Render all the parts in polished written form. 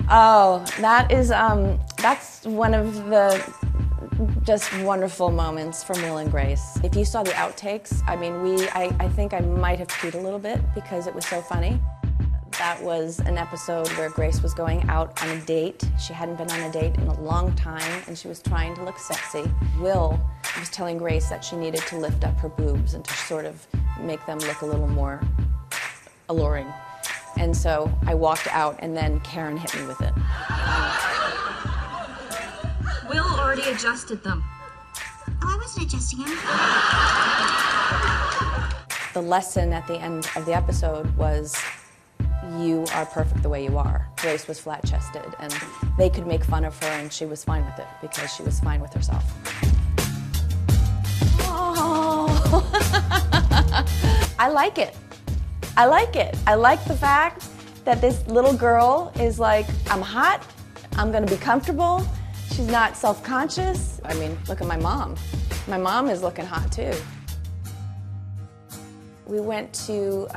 Oh, that's one of the just wonderful moments from Will and Grace. If you saw the outtakes, I mean, I think I might have peed a little bit because it was so funny. That was an episode where Grace was going out on a date. She hadn't been on a date in a long time, and she was trying to look sexy. Will was telling Grace that she needed to lift up her boobs and to sort of make them look a little more alluring. And so I walked out, and then Karen hit me with it. Will already adjusted them. Oh, I wasn't adjusting them. The lesson at the end of the episode was, you are perfect the way you are. Grace was flat-chested, and they could make fun of her, and she was fine with it because she was fine with herself. Oh. I like it. I like it. I like the fact that this little girl is like, I'm hot, I'm gonna be comfortable. She's not self-conscious. I mean, look at my mom. My mom is looking hot too. We went to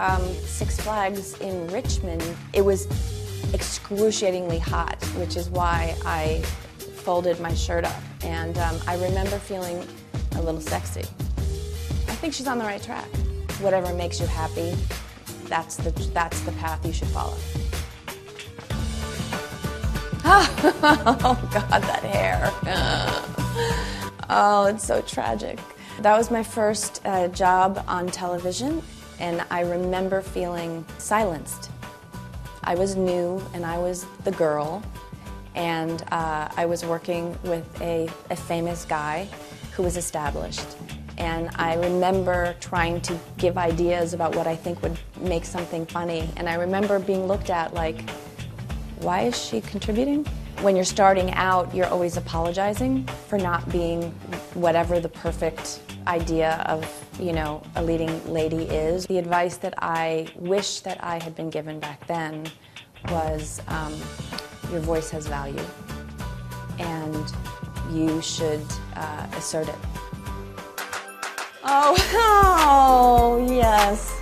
Six Flags in Richmond. It was excruciatingly hot, which is why I folded my shirt up. And I remember feeling a little sexy. I think she's on the right track. Whatever makes you happy, that's the path you should follow. Oh God, that hair. Oh, it's so tragic. That was my first job on television, and I remember feeling silenced. I was new, and I was the girl, and I was working with a famous guy who was established. And I remember trying to give ideas about what I think would make something funny, and I remember being looked at like, why is she contributing? When you're starting out, you're always apologizing for not being whatever the perfect idea of, you know, a leading lady is. The advice that I wish that I had been given back then was, your voice has value, and you should assert it. Oh, yes.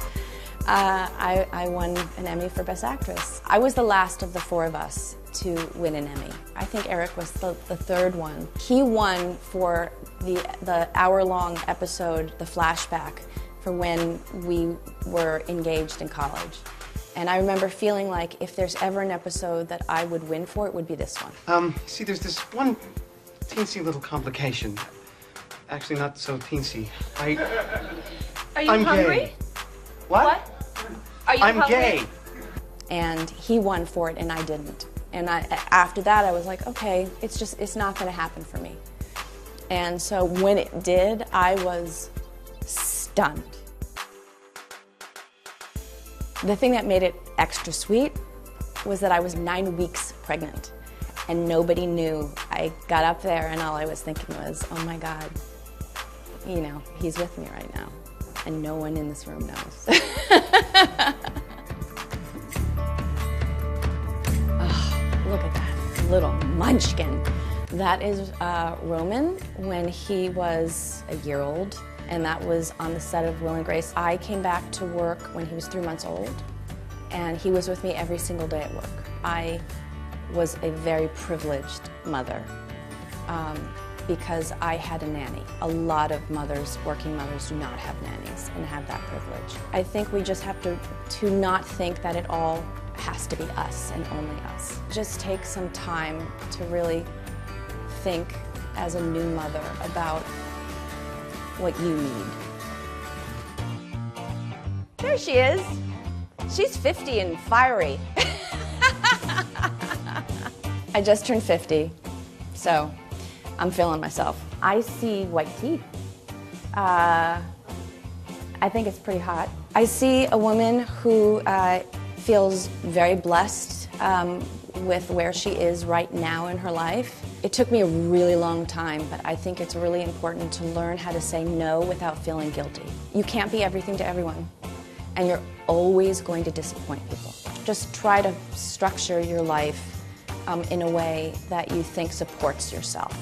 I won an Emmy for Best Actress. I was the last of the four of us to win an Emmy. I think Eric was the third one. He won for the hour-long episode, the flashback, for when we were engaged in college. And I remember feeling like if there's ever an episode that I would win for, it would be this one. See, there's this one teensy little complication. Actually, not so teensy. Are you I'm hungry? Gay. What? Are you I'm hungry? gay. And he won for it, and I didn't. And after that, I was like, okay, it's not gonna happen for me. And so when it did, I was stunned. The thing that made it extra sweet was that I was 9 weeks pregnant, and nobody knew. I got up there, and all I was thinking was, oh my God, you know, he's with me right now, and no one in this room knows. Look at that little munchkin. That is Roman when he was a year old, and that was on the set of Will and Grace. I came back to work when he was 3 months old, and he was with me every single day at work. I was a very privileged mother because I had a nanny. A lot of mothers, working mothers, do not have nannies and have that privilege. I think we just have to not think that it all has to be us and only us. Just take some time to really think as a new mother about what you need. There she is. She's 50 and fiery. I just turned 50, so I'm feeling myself. I see white teeth. I think it's pretty hot. I see a woman who feels very blessed with where she is right now in her life. It took me a really long time, but I think it's really important to learn how to say no without feeling guilty. You can't be everything to everyone, and you're always going to disappoint people. Just try to structure your life in a way that you think supports yourself.